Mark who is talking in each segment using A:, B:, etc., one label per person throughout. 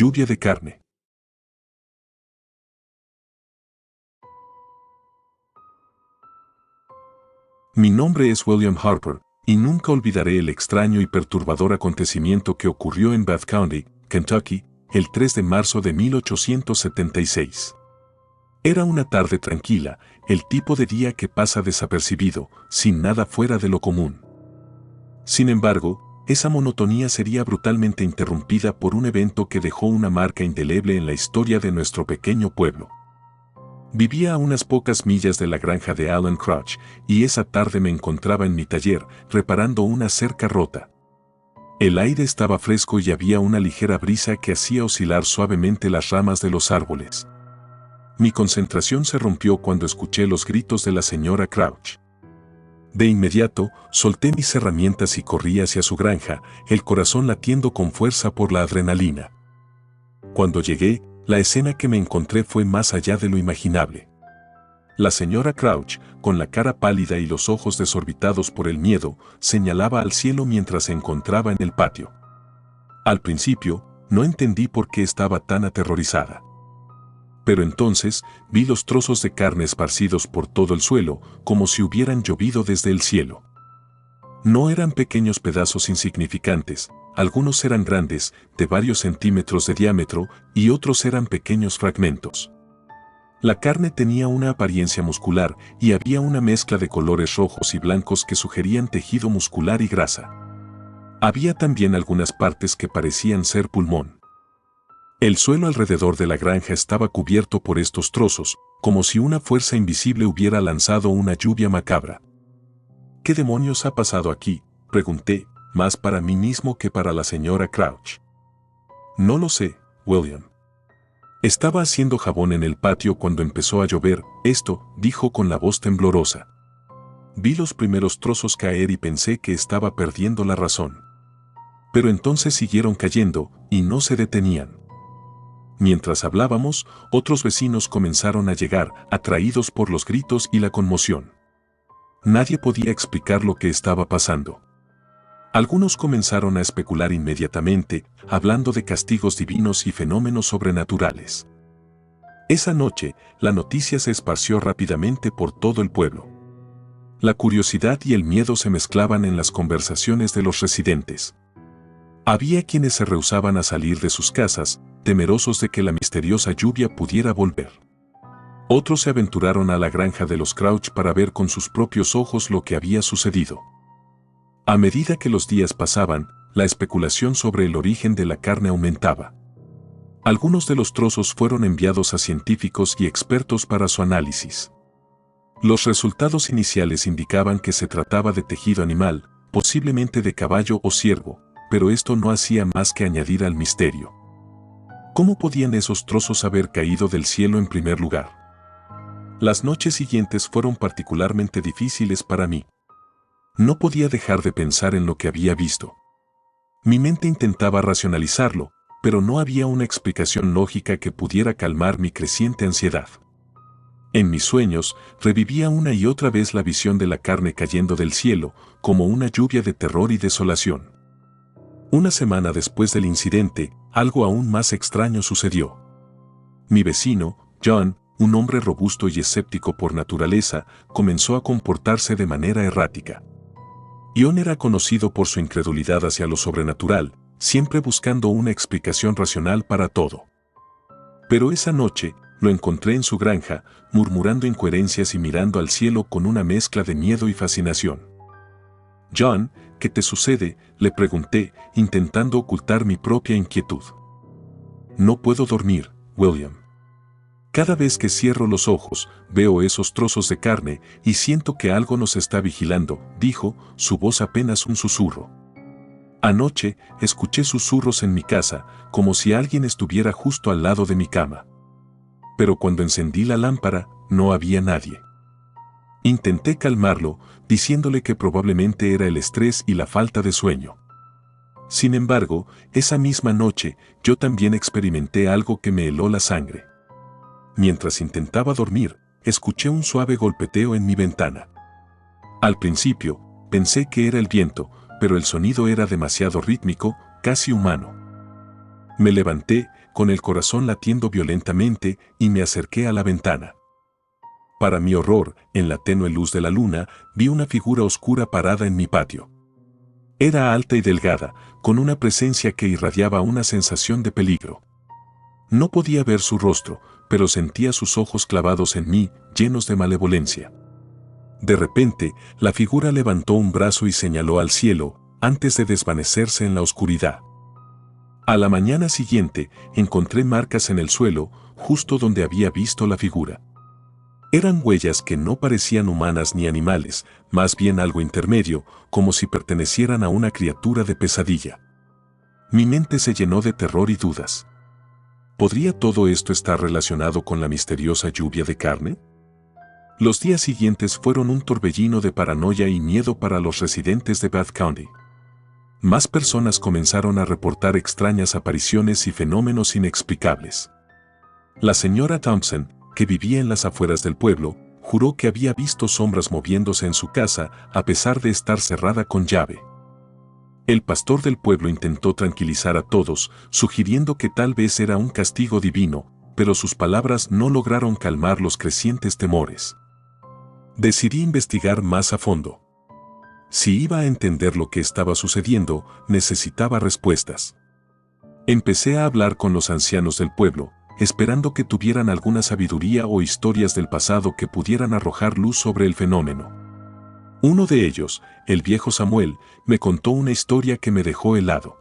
A: Lluvia de carne. Mi nombre es William Harper, y nunca olvidaré el extraño y perturbador acontecimiento que ocurrió en Bath County, Kentucky, el 3 de marzo de 1876. Era una tarde tranquila, el tipo de día que pasa desapercibido, sin nada fuera de lo común. Sin embargo, esa monotonía sería brutalmente interrumpida por un evento que dejó una marca indeleble en la historia de nuestro pequeño pueblo. Vivía a unas pocas millas de la granja de Alan Crouch, y esa tarde me encontraba en mi taller, reparando una cerca rota. El aire estaba fresco y había una ligera brisa que hacía oscilar suavemente las ramas de los árboles. Mi concentración se rompió cuando escuché los gritos de la señora Crouch. De inmediato, solté mis herramientas y corrí hacia su granja, el corazón latiendo con fuerza por la adrenalina. Cuando llegué, la escena que me encontré fue más allá de lo imaginable. La señora Crouch, con la cara pálida y los ojos desorbitados por el miedo, señalaba al cielo mientras se encontraba en el patio. Al principio, no entendí por qué estaba tan aterrorizada. Pero entonces, vi los trozos de carne esparcidos por todo el suelo, como si hubieran llovido desde el cielo. No eran pequeños pedazos insignificantes, algunos eran grandes, de varios centímetros de diámetro, y otros eran pequeños fragmentos. La carne tenía una apariencia muscular y había una mezcla de colores rojos y blancos que sugerían tejido muscular y grasa. Había también algunas partes que parecían ser pulmón. El suelo alrededor de la granja estaba cubierto por estos trozos, como si una fuerza invisible hubiera lanzado una lluvia macabra. ¿Qué demonios ha pasado aquí?, pregunté, más para mí mismo que para la señora Crouch. No lo sé, William. Estaba haciendo jabón en el patio cuando empezó a llover, dijo con la voz temblorosa. Vi los primeros trozos caer y pensé que estaba perdiendo la razón. Pero entonces siguieron cayendo, y no se detenían. Mientras hablábamos, otros vecinos comenzaron a llegar, atraídos por los gritos y la conmoción. Nadie podía explicar lo que estaba pasando. Algunos comenzaron a especular inmediatamente, hablando de castigos divinos y fenómenos sobrenaturales. Esa noche, la noticia se esparció rápidamente por todo el pueblo. La curiosidad y el miedo se mezclaban en las conversaciones de los residentes. Había quienes se rehusaban a salir de sus casas, temerosos de que la misteriosa lluvia pudiera volver. Otros se aventuraron a la granja de los Crouch para ver con sus propios ojos lo que había sucedido. A medida que los días pasaban, la especulación sobre el origen de la carne aumentaba. Algunos de los trozos fueron enviados a científicos y expertos para su análisis. Los resultados iniciales indicaban que se trataba de tejido animal, posiblemente de caballo o ciervo, pero esto no hacía más que añadir al misterio. ¿Cómo podían esos trozos haber caído del cielo en primer lugar? Las noches siguientes fueron particularmente difíciles para mí. No podía dejar de pensar en lo que había visto. Mi mente intentaba racionalizarlo, pero no había una explicación lógica que pudiera calmar mi creciente ansiedad. En mis sueños, revivía una y otra vez la visión de la carne cayendo del cielo, como una lluvia de terror y desolación. Una semana después del incidente, algo aún más extraño sucedió. Mi vecino, John, un hombre robusto y escéptico por naturaleza, comenzó a comportarse de manera errática. John era conocido por su incredulidad hacia lo sobrenatural, siempre buscando una explicación racional para todo. Pero esa noche, lo encontré en su granja, murmurando incoherencias y mirando al cielo con una mezcla de miedo y fascinación. «John, ¿qué te sucede?», le pregunté, intentando ocultar mi propia inquietud. «No puedo dormir, William. Cada vez que cierro los ojos, veo esos trozos de carne y siento que algo nos está vigilando», dijo, su voz apenas un susurro. «Anoche, escuché susurros en mi casa, como si alguien estuviera justo al lado de mi cama. Pero cuando encendí la lámpara, no había nadie». Intenté calmarlo, diciéndole que probablemente era el estrés y la falta de sueño. Sin embargo, esa misma noche, yo también experimenté algo que me heló la sangre. Mientras intentaba dormir, escuché un suave golpeteo en mi ventana. Al principio, pensé que era el viento, pero el sonido era demasiado rítmico, casi humano. Me levanté, con el corazón latiendo violentamente, y me acerqué a la ventana. Para mi horror, en la tenue luz de la luna, vi una figura oscura parada en mi patio. Era alta y delgada, con una presencia que irradiaba una sensación de peligro. No podía ver su rostro, pero sentía sus ojos clavados en mí, llenos de malevolencia. De repente, la figura levantó un brazo y señaló al cielo, antes de desvanecerse en la oscuridad. A la mañana siguiente, encontré marcas en el suelo, justo donde había visto la figura. Eran huellas que no parecían humanas ni animales, más bien algo intermedio, como si pertenecieran a una criatura de pesadilla. Mi mente se llenó de terror y dudas. ¿Podría todo esto estar relacionado con la misteriosa lluvia de carne? Los días siguientes fueron un torbellino de paranoia y miedo para los residentes de Bath County. Más personas comenzaron a reportar extrañas apariciones y fenómenos inexplicables. La señora Thompson, que vivía en las afueras del pueblo, juró que había visto sombras moviéndose en su casa a pesar de estar cerrada con llave. El pastor del pueblo intentó tranquilizar a todos, sugiriendo que tal vez era un castigo divino, pero sus palabras no lograron calmar los crecientes temores. Decidí investigar más a fondo. Si iba a entender lo que estaba sucediendo, necesitaba respuestas. Empecé a hablar con los ancianos del pueblo, esperando que tuvieran alguna sabiduría o historias del pasado que pudieran arrojar luz sobre el fenómeno. Uno de ellos, el viejo Samuel, me contó una historia que me dejó helado.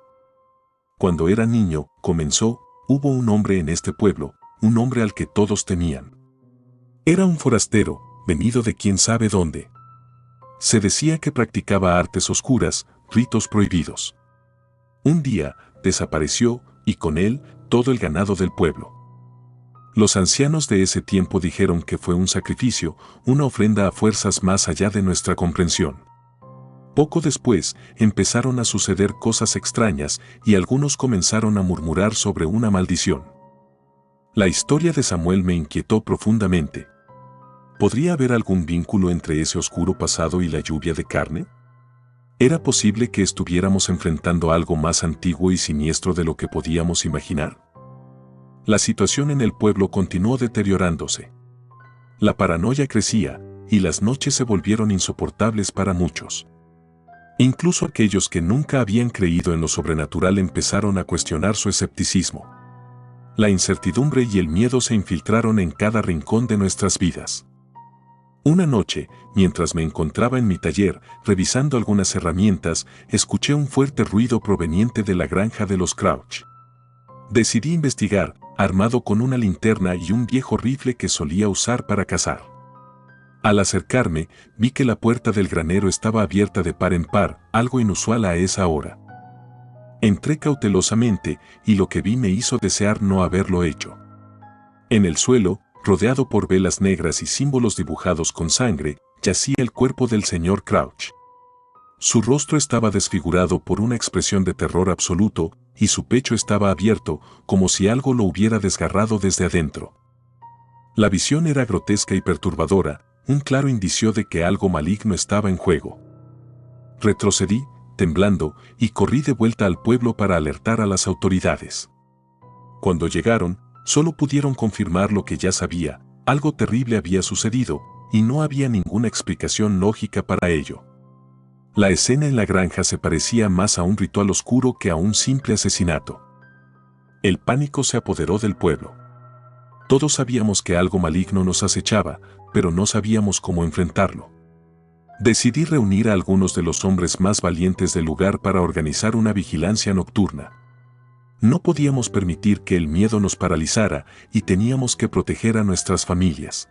A: Cuando era niño, comenzó, hubo un hombre en este pueblo, un hombre al que todos temían. Era un forastero, venido de quién sabe dónde. Se decía que practicaba artes oscuras, ritos prohibidos. Un día, desapareció, y con él, todo el ganado del pueblo. Los ancianos de ese tiempo dijeron que fue un sacrificio, una ofrenda a fuerzas más allá de nuestra comprensión. Poco después, empezaron a suceder cosas extrañas y algunos comenzaron a murmurar sobre una maldición. La historia de Samuel me inquietó profundamente. ¿Podría haber algún vínculo entre ese oscuro pasado y la lluvia de carne? ¿Era posible que estuviéramos enfrentando algo más antiguo y siniestro de lo que podíamos imaginar? La situación en el pueblo continuó deteriorándose. La paranoia crecía, y las noches se volvieron insoportables para muchos. Incluso aquellos que nunca habían creído en lo sobrenatural empezaron a cuestionar su escepticismo. La incertidumbre y el miedo se infiltraron en cada rincón de nuestras vidas. Una noche, mientras me encontraba en mi taller, revisando algunas herramientas, escuché un fuerte ruido proveniente de la granja de los Crouch. Decidí investigar, armado con una linterna y un viejo rifle que solía usar para cazar. Al acercarme, vi que la puerta del granero estaba abierta de par en par, algo inusual a esa hora. Entré cautelosamente, y lo que vi me hizo desear no haberlo hecho. En el suelo, rodeado por velas negras y símbolos dibujados con sangre, yacía el cuerpo del señor Crouch. Su rostro estaba desfigurado por una expresión de terror absoluto, y su pecho estaba abierto, como si algo lo hubiera desgarrado desde adentro. La visión era grotesca y perturbadora, un claro indicio de que algo maligno estaba en juego. Retrocedí, temblando, y corrí de vuelta al pueblo para alertar a las autoridades. Cuando llegaron, solo pudieron confirmar lo que ya sabía: algo terrible había sucedido, y no había ninguna explicación lógica para ello. La escena en la granja se parecía más a un ritual oscuro que a un simple asesinato. El pánico se apoderó del pueblo. Todos sabíamos que algo maligno nos acechaba, pero no sabíamos cómo enfrentarlo. Decidí reunir a algunos de los hombres más valientes del lugar para organizar una vigilancia nocturna. No podíamos permitir que el miedo nos paralizara y teníamos que proteger a nuestras familias.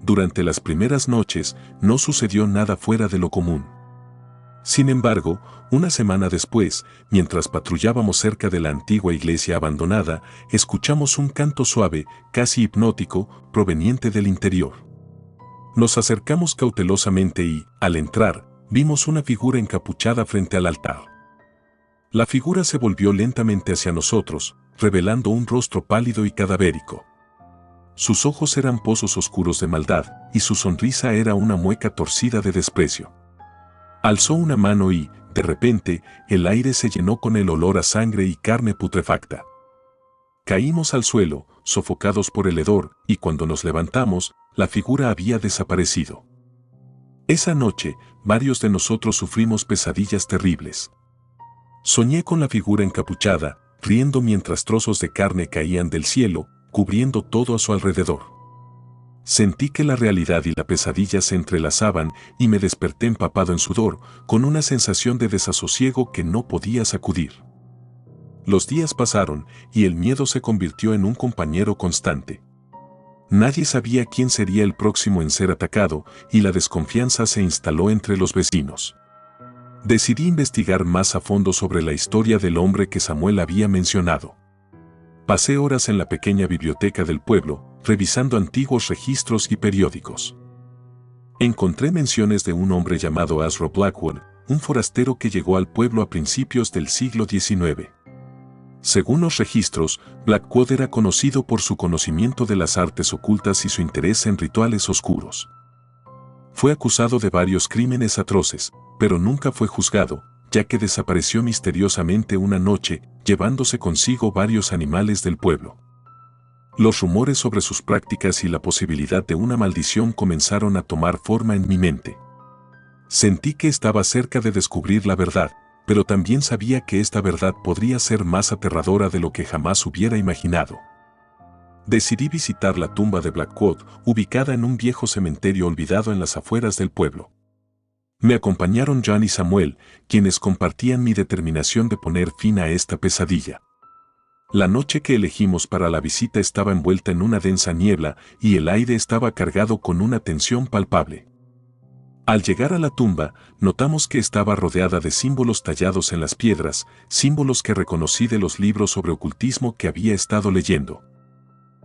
A: Durante las primeras noches no sucedió nada fuera de lo común. Sin embargo, una semana después, mientras patrullábamos cerca de la antigua iglesia abandonada, escuchamos un canto suave, casi hipnótico, proveniente del interior. Nos acercamos cautelosamente y, al entrar, vimos una figura encapuchada frente al altar. La figura se volvió lentamente hacia nosotros, revelando un rostro pálido y cadavérico. Sus ojos eran pozos oscuros de maldad, y su sonrisa era una mueca torcida de desprecio. Alzó una mano y, de repente, el aire se llenó con el olor a sangre y carne putrefacta. Caímos al suelo, sofocados por el hedor, y cuando nos levantamos, la figura había desaparecido. Esa noche, varios de nosotros sufrimos pesadillas terribles. Soñé con la figura encapuchada, riendo mientras trozos de carne caían del cielo, cubriendo todo a su alrededor. Sentí que la realidad y la pesadilla se entrelazaban y me desperté empapado en sudor, con una sensación de desasosiego que no podía sacudir. Los días pasaron y el miedo se convirtió en un compañero constante. Nadie sabía quién sería el próximo en ser atacado y la desconfianza se instaló entre los vecinos. Decidí investigar más a fondo sobre la historia del hombre que Samuel había mencionado. Pasé horas en la pequeña biblioteca del pueblo, revisando antiguos registros y periódicos. Encontré menciones de un hombre llamado Asro Blackwood, un forastero que llegó al pueblo a principios del siglo XIX. Según los registros, Blackwood era conocido por su conocimiento de las artes ocultas y su interés en rituales oscuros. Fue acusado de varios crímenes atroces, pero nunca fue juzgado, ya que desapareció misteriosamente una noche, llevándose consigo varios animales del pueblo. Los rumores sobre sus prácticas y la posibilidad de una maldición comenzaron a tomar forma en mi mente. Sentí que estaba cerca de descubrir la verdad, pero también sabía que esta verdad podría ser más aterradora de lo que jamás hubiera imaginado. Decidí visitar la tumba de Blackwood, ubicada en un viejo cementerio olvidado en las afueras del pueblo. Me acompañaron John y Samuel, quienes compartían mi determinación de poner fin a esta pesadilla. La noche que elegimos para la visita estaba envuelta en una densa niebla y el aire estaba cargado con una tensión palpable. Al llegar a la tumba, notamos que estaba rodeada de símbolos tallados en las piedras, símbolos que reconocí de los libros sobre ocultismo que había estado leyendo.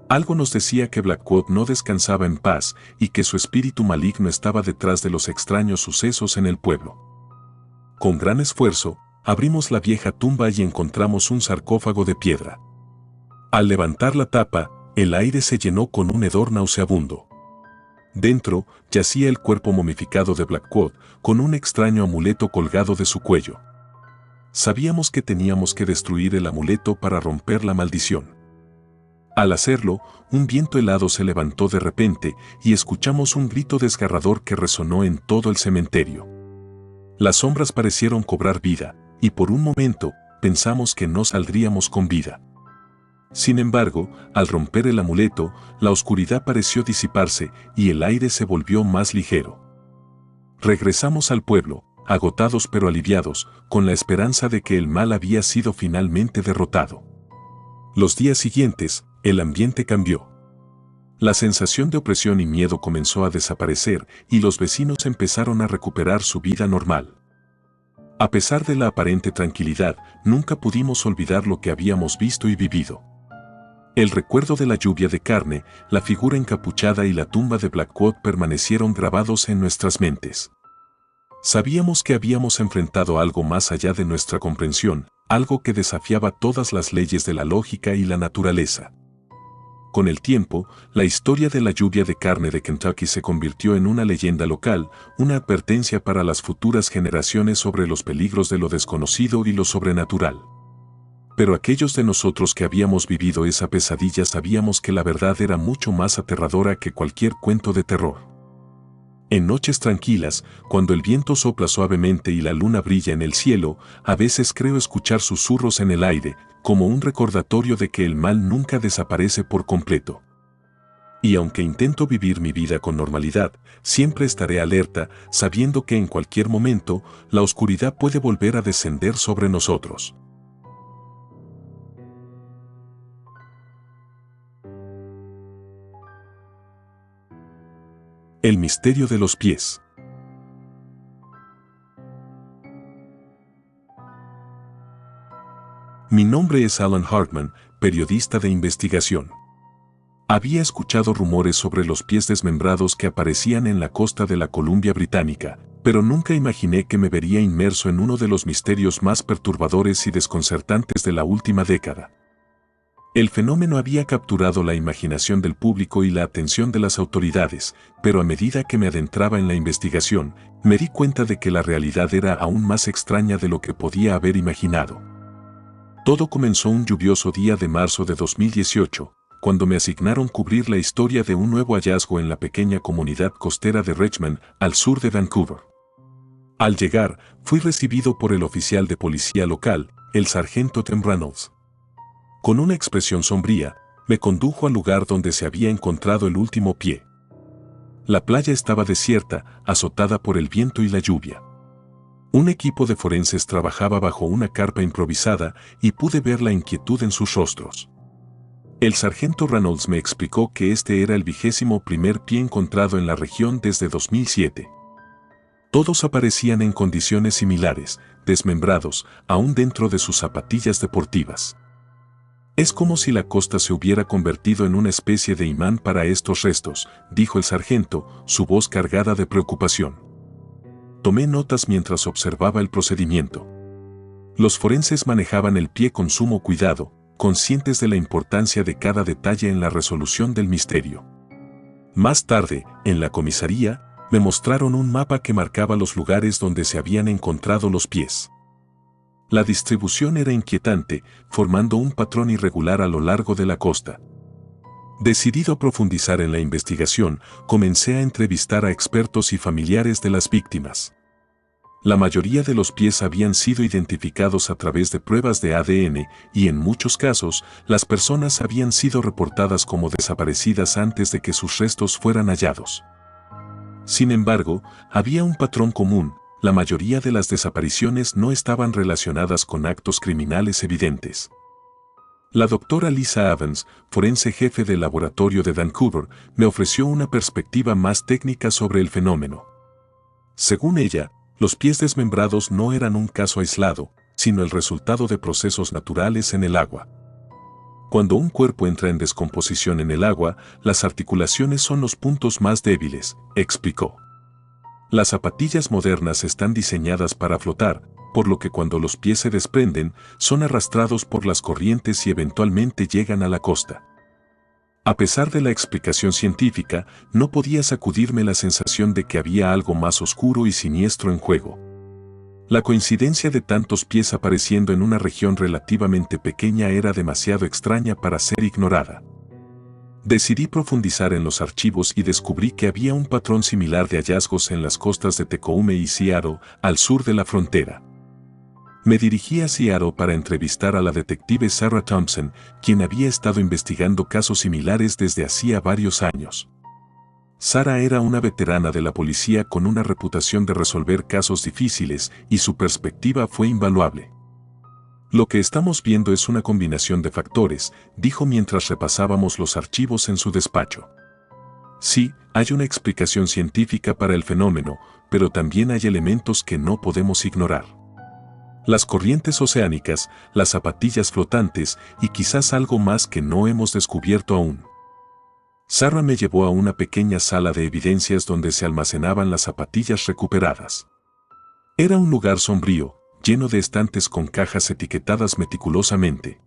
A: Algo nos decía que Blackwood no descansaba en paz y que su espíritu maligno estaba detrás de los extraños sucesos en el pueblo. Con gran esfuerzo, abrimos la vieja tumba y encontramos un sarcófago de piedra. Al levantar la tapa, el aire se llenó con un hedor nauseabundo. Dentro yacía el cuerpo momificado de Blackwood, con un extraño amuleto colgado de su cuello. Sabíamos que teníamos que destruir el amuleto para romper la maldición. Al hacerlo, un viento helado se levantó de repente y escuchamos un grito desgarrador que resonó en todo el cementerio. Las sombras parecieron cobrar vida, y por un momento pensamos que no saldríamos con vida. Sin embargo, al romper el amuleto, la oscuridad pareció disiparse y el aire se volvió más ligero. Regresamos al pueblo, agotados pero aliviados, con la esperanza de que el mal había sido finalmente derrotado. Los días siguientes, el ambiente cambió. La sensación de opresión y miedo comenzó a desaparecer y los vecinos empezaron a recuperar su vida normal. A pesar de la aparente tranquilidad, nunca pudimos olvidar lo que habíamos visto y vivido. El recuerdo de la lluvia de carne, la figura encapuchada y la tumba de Blackwood permanecieron grabados en nuestras mentes. Sabíamos que habíamos enfrentado algo más allá de nuestra comprensión, algo que desafiaba todas las leyes de la lógica y la naturaleza. Con el tiempo, la historia de la lluvia de carne de Kentucky se convirtió en una leyenda local, una advertencia para las futuras generaciones sobre los peligros de lo desconocido y lo sobrenatural. Pero aquellos de nosotros que habíamos vivido esa pesadilla sabíamos que la verdad era mucho más aterradora que cualquier cuento de terror. En noches tranquilas, cuando el viento sopla suavemente y la luna brilla en el cielo, a veces creo escuchar susurros en el aire, como un recordatorio de que el mal nunca desaparece por completo. Y aunque intento vivir mi vida con normalidad, siempre estaré alerta, sabiendo que en cualquier momento, la oscuridad puede volver a descender sobre nosotros. El misterio de los pies. Mi nombre es Alan Hartman, periodista de investigación. Había escuchado rumores sobre los pies desmembrados que aparecían en la costa de la Columbia Británica, pero nunca imaginé que me vería inmerso en uno de los misterios más perturbadores y desconcertantes de la última década. El fenómeno había capturado la imaginación del público y la atención de las autoridades, pero a medida que me adentraba en la investigación, me di cuenta de que la realidad era aún más extraña de lo que podía haber imaginado. Todo comenzó un lluvioso día de marzo de 2018, cuando me asignaron cubrir la historia de un nuevo hallazgo en la pequeña comunidad costera de Richmond, al sur de Vancouver. Al llegar, fui recibido por el oficial de policía local, el sargento Tim Reynolds. Con una expresión sombría, me condujo al lugar donde se había encontrado el último pie. La playa estaba desierta, azotada por el viento y la lluvia. Un equipo de forenses trabajaba bajo una carpa improvisada y pude ver la inquietud en sus rostros. El sargento Reynolds me explicó que este era el 21º pie encontrado en la región desde 2007. Todos aparecían en condiciones similares, desmembrados, aún dentro de sus zapatillas deportivas. Es como si la costa se hubiera convertido en una especie de imán para estos restos, dijo el sargento, su voz cargada de preocupación. Tomé notas mientras observaba el procedimiento. Los forenses manejaban el pie con sumo cuidado, conscientes de la importancia de cada detalle en la resolución del misterio. Más tarde, en la comisaría, me mostraron un mapa que marcaba los lugares donde se habían encontrado los pies. La distribución era inquietante, formando un patrón irregular a lo largo de la costa. Decidido a profundizar en la investigación, comencé a entrevistar a expertos y familiares de las víctimas. La mayoría de los pies habían sido identificados a través de pruebas de ADN y en muchos casos, las personas habían sido reportadas como desaparecidas antes de que sus restos fueran hallados. Sin embargo, había un patrón común: la mayoría de las desapariciones no estaban relacionadas con actos criminales evidentes. La doctora Lisa Evans, forense jefe del laboratorio de Vancouver, me ofreció una perspectiva más técnica sobre el fenómeno. Según ella, los pies desmembrados no eran un caso aislado, sino el resultado de procesos naturales en el agua. Cuando un cuerpo entra en descomposición en el agua, las articulaciones son los puntos más débiles, explicó. Las zapatillas modernas están diseñadas para flotar, por lo que cuando los pies se desprenden, son arrastrados por las corrientes y eventualmente llegan a la costa. A pesar de la explicación científica, no podía sacudirme la sensación de que había algo más oscuro y siniestro en juego. La coincidencia de tantos pies apareciendo en una región relativamente pequeña era demasiado extraña para ser ignorada. Decidí profundizar en los archivos y descubrí que había un patrón similar de hallazgos en las costas de Tecoume y Seattle, al sur de la frontera. Me dirigí a Seattle para entrevistar a la detective Sarah Thompson, quien había estado investigando casos similares desde hacía varios años. Sarah era una veterana de la policía con una reputación de resolver casos difíciles y su perspectiva fue invaluable. Lo que estamos viendo es una combinación de factores, dijo mientras repasábamos los archivos en su despacho. Sí, hay una explicación científica para el fenómeno, pero también hay elementos que no podemos ignorar. Las corrientes oceánicas, las zapatillas flotantes y quizás algo más que no hemos descubierto aún. Sarah me llevó a una pequeña sala de evidencias donde se almacenaban las zapatillas recuperadas. Era un lugar sombrío, lleno de estantes con cajas etiquetadas meticulosamente.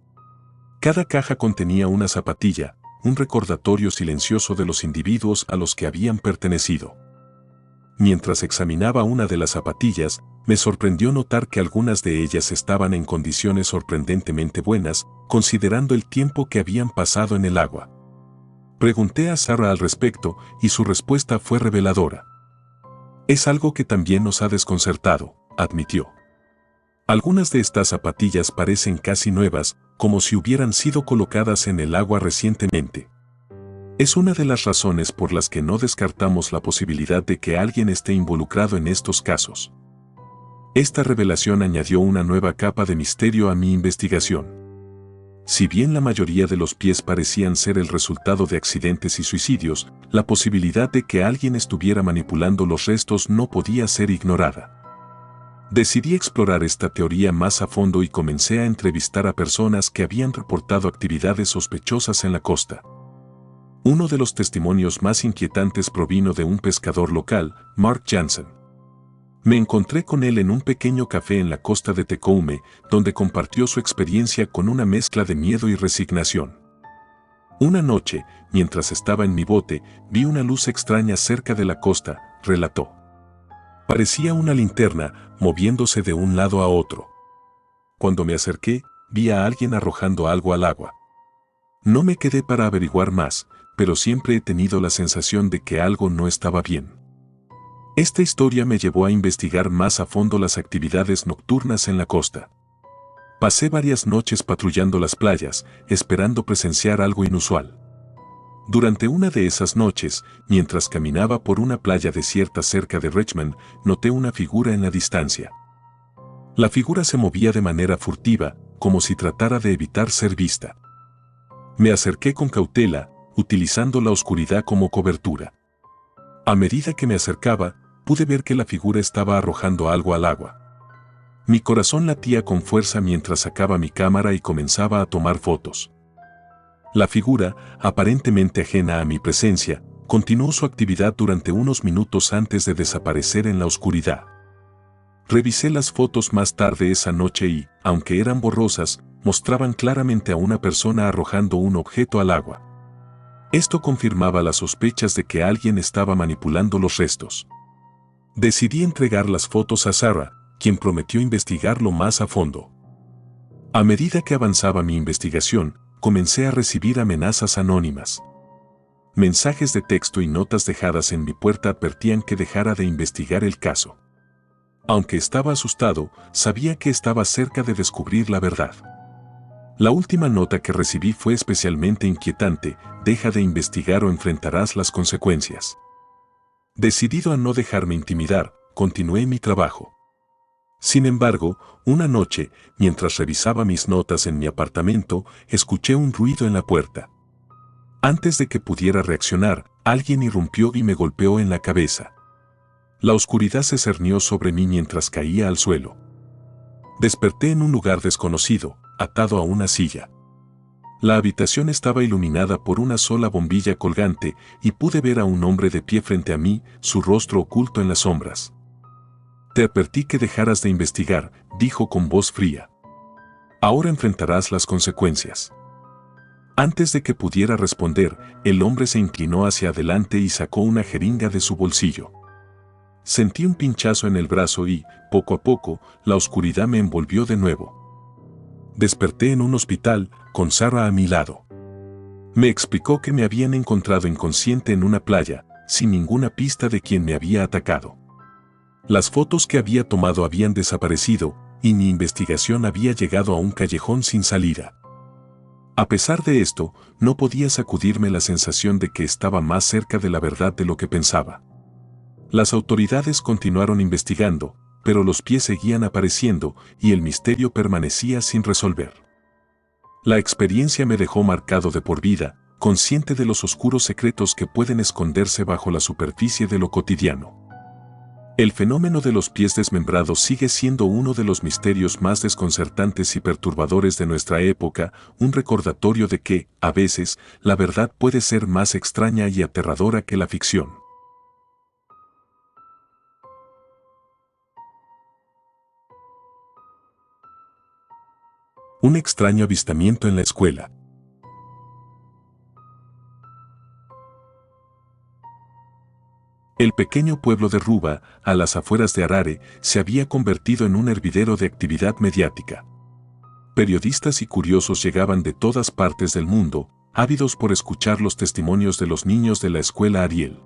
A: Cada caja contenía una zapatilla, un recordatorio silencioso de los individuos a los que habían pertenecido. Mientras examinaba una de las zapatillas, me sorprendió notar que algunas de ellas estaban en condiciones sorprendentemente buenas, considerando el tiempo que habían pasado en el agua. Pregunté a Sarah al respecto y su respuesta fue reveladora. Es algo que también nos ha desconcertado, admitió. Algunas de estas zapatillas parecen casi nuevas, como si hubieran sido colocadas en el agua recientemente. Es una de las razones por las que no descartamos la posibilidad de que alguien esté involucrado en estos casos. Esta revelación añadió una nueva capa de misterio a mi investigación. Si bien la mayoría de los pies parecían ser el resultado de accidentes y suicidios, la posibilidad de que alguien estuviera manipulando los restos no podía ser ignorada. Decidí explorar esta teoría más a fondo y comencé a entrevistar a personas que habían reportado actividades sospechosas en la costa. Uno de los testimonios más inquietantes provino de un pescador local, Mark Jansen. Me encontré con él en un pequeño café en la costa de Tecoume, donde compartió su experiencia con una mezcla de miedo y resignación. Una noche, mientras estaba en mi bote, vi una luz extraña cerca de la costa, relató. Parecía una linterna, moviéndose de un lado a otro. Cuando me acerqué, vi a alguien arrojando algo al agua. No me quedé para averiguar más, pero siempre he tenido la sensación de que algo no estaba bien. Esta historia me llevó a investigar más a fondo las actividades nocturnas en la costa. Pasé varias noches patrullando las playas, esperando presenciar algo inusual. Durante una de esas noches, mientras caminaba por una playa desierta cerca de Richmond, noté una figura en la distancia. La figura se movía de manera furtiva, como si tratara de evitar ser vista. Me acerqué con cautela, utilizando la oscuridad como cobertura. A medida que me acercaba, pude ver que la figura estaba arrojando algo al agua. Mi corazón latía con fuerza mientras sacaba mi cámara y comenzaba a tomar fotos. La figura, aparentemente ajena a mi presencia, continuó su actividad durante unos minutos antes de desaparecer en la oscuridad. Revisé las fotos más tarde esa noche y, aunque eran borrosas, mostraban claramente a una persona arrojando un objeto al agua. Esto confirmaba las sospechas de que alguien estaba manipulando los restos. Decidí entregar las fotos a Sarah, quien prometió investigarlo más a fondo. A medida que avanzaba mi investigación, comencé a recibir amenazas anónimas. Mensajes de texto y notas dejadas en mi puerta advertían que dejara de investigar el caso. Aunque estaba asustado, sabía que estaba cerca de descubrir la verdad. La última nota que recibí fue especialmente inquietante: deja de investigar o enfrentarás las consecuencias. Decidido a no dejarme intimidar, continué mi trabajo. Sin embargo, una noche, mientras revisaba mis notas en mi apartamento, escuché un ruido en la puerta. Antes de que pudiera reaccionar, alguien irrumpió y me golpeó en la cabeza. La oscuridad se cernió sobre mí mientras caía al suelo. Desperté en un lugar desconocido, atado a una silla. La habitación estaba iluminada por una sola bombilla colgante y pude ver a un hombre de pie frente a mí, su rostro oculto en las sombras. Te advertí que dejaras de investigar, dijo con voz fría. Ahora enfrentarás las consecuencias. Antes de que pudiera responder, el hombre se inclinó hacia adelante y sacó una jeringa de su bolsillo. Sentí un pinchazo en el brazo y, poco a poco, la oscuridad me envolvió de nuevo. Desperté en un hospital, con Sarah a mi lado. Me explicó que me habían encontrado inconsciente en una playa, sin ninguna pista de quién me había atacado. Las fotos que había tomado habían desaparecido, y mi investigación había llegado a un callejón sin salida. A pesar de esto, no podía sacudirme la sensación de que estaba más cerca de la verdad de lo que pensaba. Las autoridades continuaron investigando, pero los pies seguían apareciendo y el misterio permanecía sin resolver. La experiencia me dejó marcado de por vida, consciente de los oscuros secretos que pueden esconderse bajo la superficie de lo cotidiano. El fenómeno de los pies desmembrados sigue siendo uno de los misterios más desconcertantes y perturbadores de nuestra época, un recordatorio de que, a veces, la verdad puede ser más extraña y aterradora que la ficción. Un extraño avistamiento en la escuela. El pequeño pueblo de Ruba, a las afueras de Harare, se había convertido en un hervidero de actividad mediática. Periodistas y curiosos llegaban de todas partes del mundo, ávidos por escuchar los testimonios de los niños de la escuela Ariel.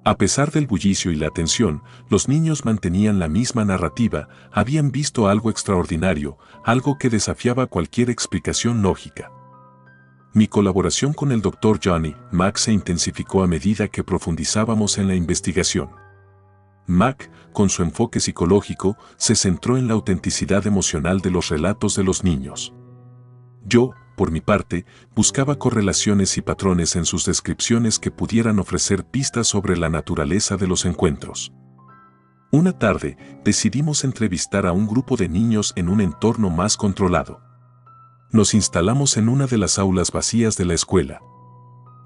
A: A pesar del bullicio y la tensión, los niños mantenían la misma narrativa: habían visto algo extraordinario, algo que desafiaba cualquier explicación lógica. Mi colaboración con el Dr. Johnny Mack se intensificó a medida que profundizábamos en la investigación. Mack, con su enfoque psicológico, se centró en la autenticidad emocional de los relatos de los niños. Yo, por mi parte, buscaba correlaciones y patrones en sus descripciones que pudieran ofrecer pistas sobre la naturaleza de los encuentros. Una tarde, decidimos entrevistar a un grupo de niños en un entorno más controlado. Nos instalamos en una de las aulas vacías de la escuela.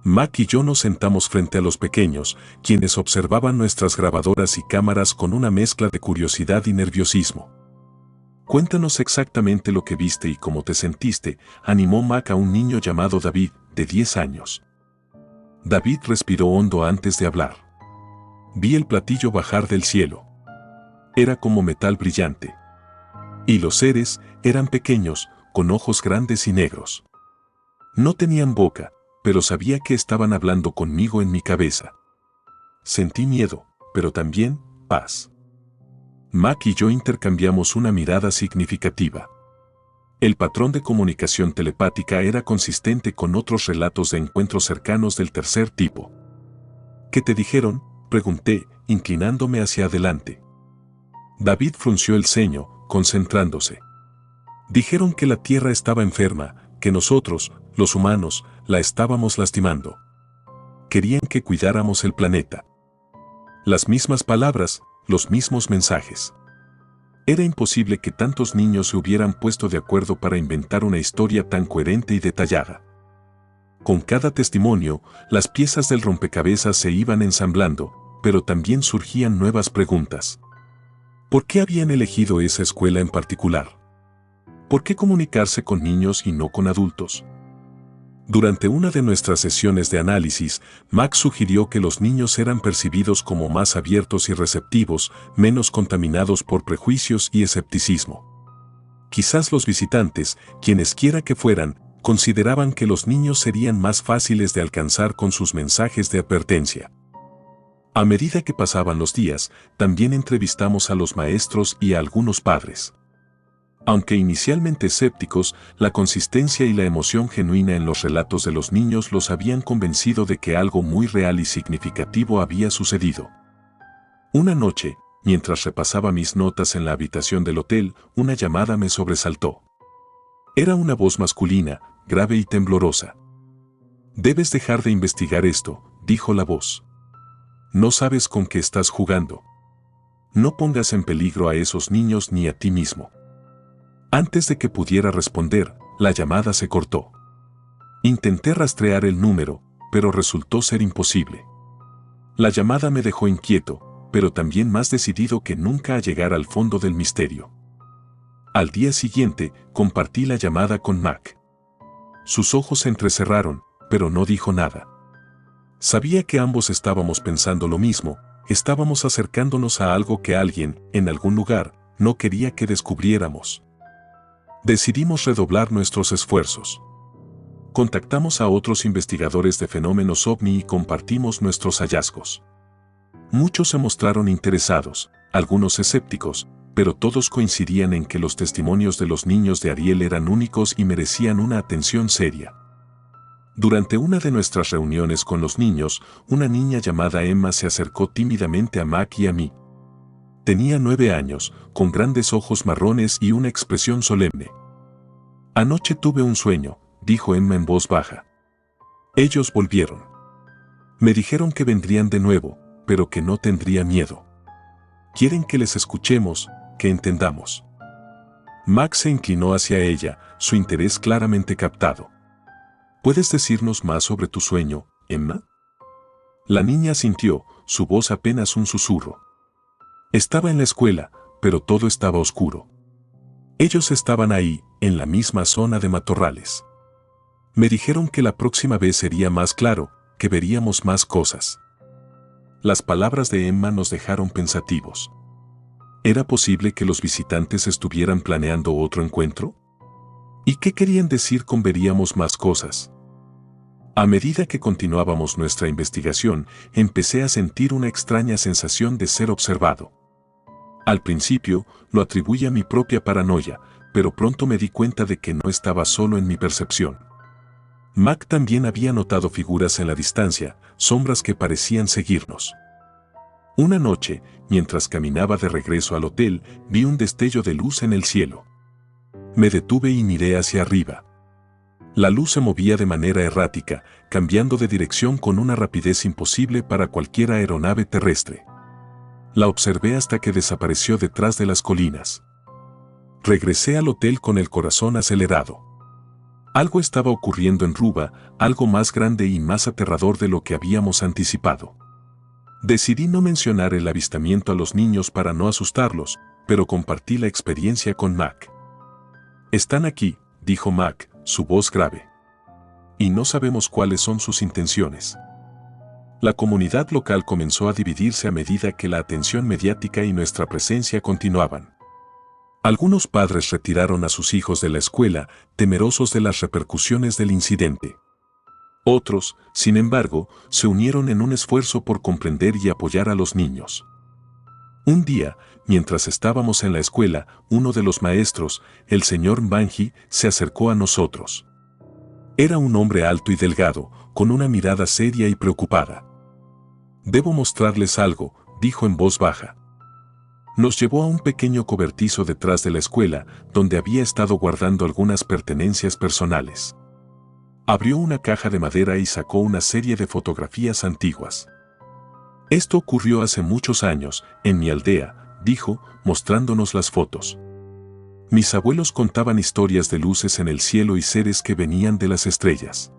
A: Mack y yo nos sentamos frente a los pequeños, quienes observaban nuestras grabadoras y cámaras con una mezcla de curiosidad y nerviosismo. Cuéntanos exactamente lo que viste y cómo te sentiste, animó Mack a un niño llamado David, de 10 años. David respiró hondo antes de hablar. Vi el platillo bajar del cielo. Era como metal brillante. Y los seres eran pequeños, con ojos grandes y negros. No tenían boca, pero sabía que estaban hablando conmigo en mi cabeza. Sentí miedo, pero también paz. Mac y yo intercambiamos una mirada significativa. El patrón de comunicación telepática era consistente con otros relatos de encuentros cercanos del tercer tipo. ¿Qué te dijeron?, pregunté, inclinándome hacia adelante. David frunció el ceño, concentrándose. Dijeron que la Tierra estaba enferma, que nosotros, los humanos, la estábamos lastimando. Querían que cuidáramos el planeta. Las mismas palabras, los mismos mensajes. Era imposible que tantos niños se hubieran puesto de acuerdo para inventar una historia tan coherente y detallada. Con cada testimonio, las piezas del rompecabezas se iban ensamblando, pero también surgían nuevas preguntas. ¿Por qué habían elegido esa escuela en particular? ¿Por qué comunicarse con niños y no con adultos? Durante una de nuestras sesiones de análisis, Max sugirió que los niños eran percibidos como más abiertos y receptivos, menos contaminados por prejuicios y escepticismo. Quizás los visitantes, quienes quiera que fueran, consideraban que los niños serían más fáciles de alcanzar con sus mensajes de advertencia. A medida que pasaban los días, también entrevistamos a los maestros y a algunos padres. Aunque inicialmente escépticos, la consistencia y la emoción genuina en los relatos de los niños los habían convencido de que algo muy real y significativo había sucedido. Una noche, mientras repasaba mis notas en la habitación del hotel, una llamada me sobresaltó. Era una voz masculina, grave y temblorosa. «Debes dejar de investigar esto», dijo la voz. «No sabes con qué estás jugando. No pongas en peligro a esos niños ni a ti mismo». Antes de que pudiera responder, la llamada se cortó. Intenté rastrear el número, pero resultó ser imposible. La llamada me dejó inquieto, pero también más decidido que nunca a llegar al fondo del misterio. Al día siguiente, compartí la llamada con Mac. Sus ojos se entrecerraron, pero no dijo nada. Sabía que ambos estábamos pensando lo mismo, estábamos acercándonos a algo que alguien, en algún lugar, no quería que descubriéramos. Decidimos redoblar nuestros esfuerzos. Contactamos a otros investigadores de fenómenos ovni y compartimos nuestros hallazgos. Muchos se mostraron interesados, algunos escépticos, pero todos coincidían en que los testimonios de los niños de Ariel eran únicos y merecían una atención seria. Durante una de nuestras reuniones con los niños, una niña llamada Emma se acercó tímidamente a Mac y a mí. Tenía 9 años, con grandes ojos marrones y una expresión solemne. «Anoche tuve un sueño», dijo Emma en voz baja. «Ellos volvieron. Me dijeron que vendrían de nuevo, pero que no tendría miedo. Quieren que les escuchemos, que entendamos». Max se inclinó hacia ella, su interés claramente captado. «¿Puedes decirnos más sobre tu sueño, Emma?» La niña asintió, su voz apenas un susurro. Estaba en la escuela, pero todo estaba oscuro. Ellos estaban ahí, en la misma zona de matorrales. Me dijeron que la próxima vez sería más claro, que veríamos más cosas. Las palabras de Emma nos dejaron pensativos. ¿Era posible que los visitantes estuvieran planeando otro encuentro? ¿Y qué querían decir con veríamos más cosas? A medida que continuábamos nuestra investigación, empecé a sentir una extraña sensación de ser observado. Al principio, lo atribuí a mi propia paranoia, pero pronto me di cuenta de que no estaba solo en mi percepción. Mac también había notado figuras en la distancia, sombras que parecían seguirnos. Una noche, mientras caminaba de regreso al hotel, vi un destello de luz en el cielo. Me detuve y miré hacia arriba. La luz se movía de manera errática, cambiando de dirección con una rapidez imposible para cualquier aeronave terrestre. La observé hasta que desapareció detrás de las colinas. Regresé al hotel con el corazón acelerado. Algo estaba ocurriendo en Ruba, algo más grande y más aterrador de lo que habíamos anticipado. Decidí no mencionar el avistamiento a los niños para no asustarlos, pero compartí la experiencia con Mac. «Están aquí», dijo Mac, su voz grave. «Y no sabemos cuáles son sus intenciones». La comunidad local comenzó a dividirse a medida que la atención mediática y nuestra presencia continuaban. Algunos padres retiraron a sus hijos de la escuela, temerosos de las repercusiones del incidente. Otros, sin embargo, se unieron en un esfuerzo por comprender y apoyar a los niños. Un día, mientras estábamos en la escuela, uno de los maestros, el señor Mbanji, se acercó a nosotros. Era un hombre alto y delgado, con una mirada seria y preocupada. «Debo mostrarles algo», dijo en voz baja. Nos llevó a un pequeño cobertizo detrás de la escuela, donde había estado guardando algunas pertenencias personales. Abrió una caja de madera y sacó una serie de fotografías antiguas. «Esto ocurrió hace muchos años, en mi aldea», dijo, mostrándonos las fotos. «Mis abuelos contaban historias de luces en el cielo y seres que venían de las estrellas.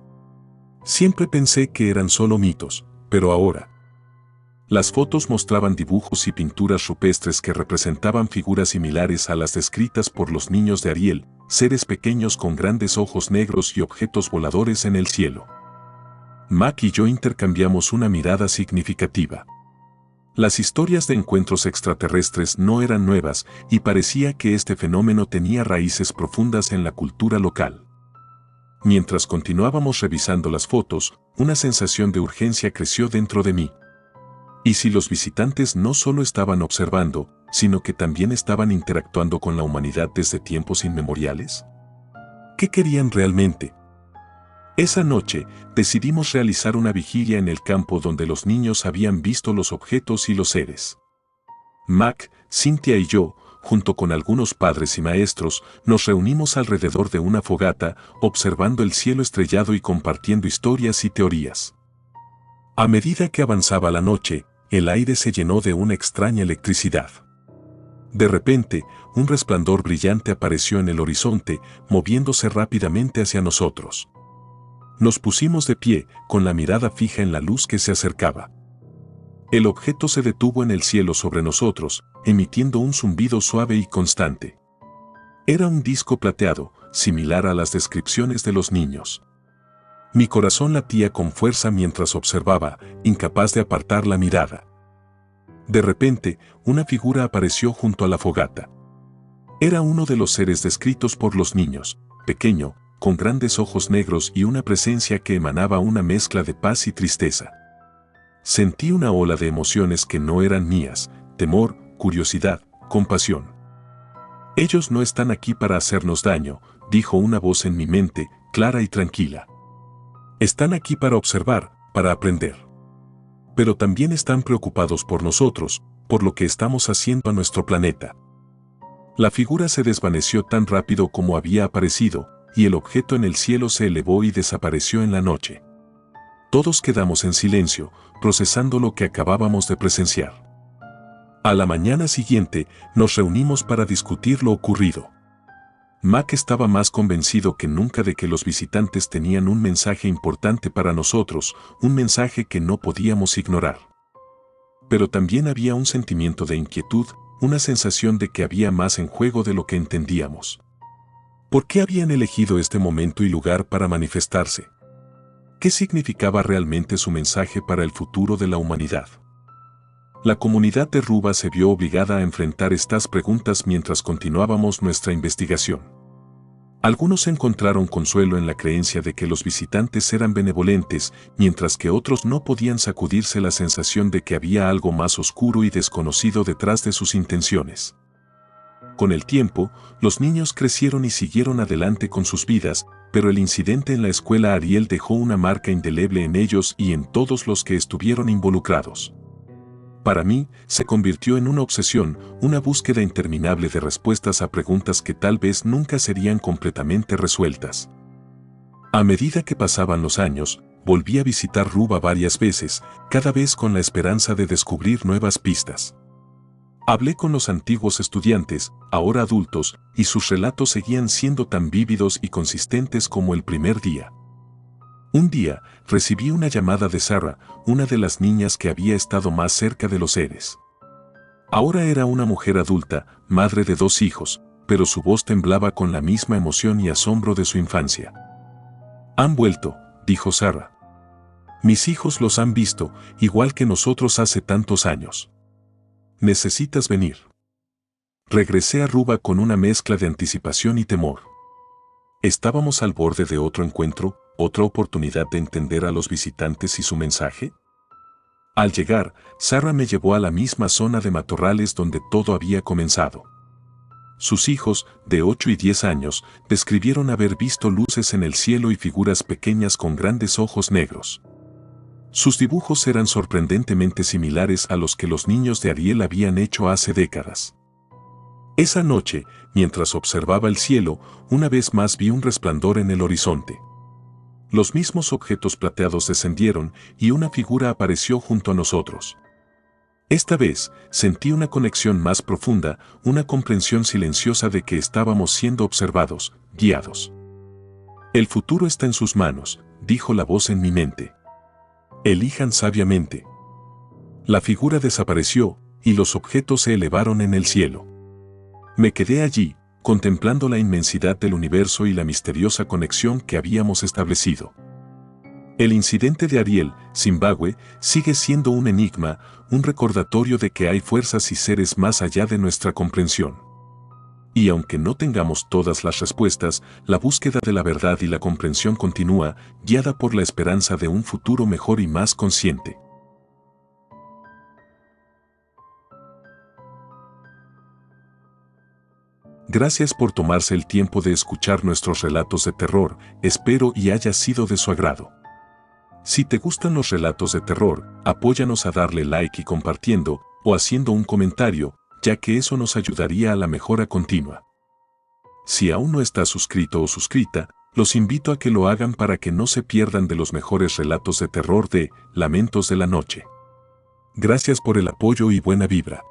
A: Siempre pensé que eran solo mitos, pero ahora». Las fotos mostraban dibujos y pinturas rupestres que representaban figuras similares a las descritas por los niños de Ariel, seres pequeños con grandes ojos negros y objetos voladores en el cielo. Mac y yo intercambiamos una mirada significativa. Las historias de encuentros extraterrestres no eran nuevas y parecía que este fenómeno tenía raíces profundas en la cultura local. Mientras continuábamos revisando las fotos, una sensación de urgencia creció dentro de mí. ¿Y si los visitantes no solo estaban observando, sino que también estaban interactuando con la humanidad desde tiempos inmemoriales? ¿Qué querían realmente? Esa noche, decidimos realizar una vigilia en el campo donde los niños habían visto los objetos y los seres. Mac, Cynthia y yo, junto con algunos padres y maestros, nos reunimos alrededor de una fogata, observando el cielo estrellado y compartiendo historias y teorías. A medida que avanzaba la noche, el aire se llenó de una extraña electricidad. De repente, un resplandor brillante apareció en el horizonte, moviéndose rápidamente hacia nosotros. Nos pusimos de pie, con la mirada fija en la luz que se acercaba. El objeto se detuvo en el cielo sobre nosotros, emitiendo un zumbido suave y constante. Era un disco plateado, similar a las descripciones de los niños. Mi corazón latía con fuerza mientras observaba, incapaz de apartar la mirada. De repente, una figura apareció junto a la fogata. Era uno de los seres descritos por los niños, pequeño, con grandes ojos negros y una presencia que emanaba una mezcla de paz y tristeza. Sentí una ola de emociones que no eran mías, temor, curiosidad, compasión. «Ellos no están aquí para hacernos daño», dijo una voz en mi mente, clara y tranquila. «Están aquí para observar, para aprender. Pero también están preocupados por nosotros, por lo que estamos haciendo a nuestro planeta». La figura se desvaneció tan rápido como había aparecido, y el objeto en el cielo se elevó y desapareció en la noche. Todos quedamos en silencio, procesando lo que acabábamos de presenciar. A la mañana siguiente, nos reunimos para discutir lo ocurrido. Mac estaba más convencido que nunca de que los visitantes tenían un mensaje importante para nosotros, un mensaje que no podíamos ignorar. Pero también había un sentimiento de inquietud, una sensación de que había más en juego de lo que entendíamos. ¿Por qué habían elegido este momento y lugar para manifestarse? ¿Qué significaba realmente su mensaje para el futuro de la humanidad? La comunidad de Ruba se vio obligada a enfrentar estas preguntas mientras continuábamos nuestra investigación. Algunos encontraron consuelo en la creencia de que los visitantes eran benevolentes, mientras que otros no podían sacudirse la sensación de que había algo más oscuro y desconocido detrás de sus intenciones. Con el tiempo, los niños crecieron y siguieron adelante con sus vidas, pero el incidente en la escuela Ariel dejó una marca indeleble en ellos y en todos los que estuvieron involucrados. Para mí, se convirtió en una obsesión, una búsqueda interminable de respuestas a preguntas que tal vez nunca serían completamente resueltas. A medida que pasaban los años, volví a visitar Ruba varias veces, cada vez con la esperanza de descubrir nuevas pistas. Hablé con los antiguos estudiantes, ahora adultos, y sus relatos seguían siendo tan vívidos y consistentes como el primer día. Un día, recibí una llamada de Sarah, una de las niñas que había estado más cerca de los seres. Ahora era una mujer adulta, madre de 2 hijos, pero su voz temblaba con la misma emoción y asombro de su infancia. «Han vuelto», dijo Sarah. «Mis hijos los han visto, igual que nosotros hace tantos años. Necesitas venir». Regresé a Ruba con una mezcla de anticipación y temor. ¿Estábamos al borde de otro encuentro, otra oportunidad de entender a los visitantes y su mensaje? Al llegar, Sarah me llevó a la misma zona de matorrales donde todo había comenzado. Sus hijos, de 8 y 10 años, describieron haber visto luces en el cielo y figuras pequeñas con grandes ojos negros. Sus dibujos eran sorprendentemente similares a los que los niños de Ariel habían hecho hace décadas. Esa noche, mientras observaba el cielo, una vez más vi un resplandor en el horizonte. Los mismos objetos plateados descendieron y una figura apareció junto a nosotros. Esta vez, sentí una conexión más profunda, una comprensión silenciosa de que estábamos siendo observados, guiados. El futuro está en sus manos, dijo la voz en mi mente. Elijan sabiamente. La figura desapareció y los objetos se elevaron en el cielo. Me quedé allí, contemplando la inmensidad del universo y la misteriosa conexión que habíamos establecido. El incidente de Ariel, Zimbabue, sigue siendo un enigma, un recordatorio de que hay fuerzas y seres más allá de nuestra comprensión. Y aunque no tengamos todas las respuestas, la búsqueda de la verdad y la comprensión continúa, guiada por la esperanza de un futuro mejor y más consciente. Gracias por tomarse el tiempo de escuchar nuestros relatos de terror, espero y haya sido de su agrado. Si te gustan los relatos de terror, apóyanos a darle like y compartiendo, o haciendo un comentario, ya que eso nos ayudaría a la mejora continua. Si aún no estás suscrito o suscrita, los invito a que lo hagan para que no se pierdan de los mejores relatos de terror de Lamentos de la Noche. Gracias por el apoyo y buena vibra.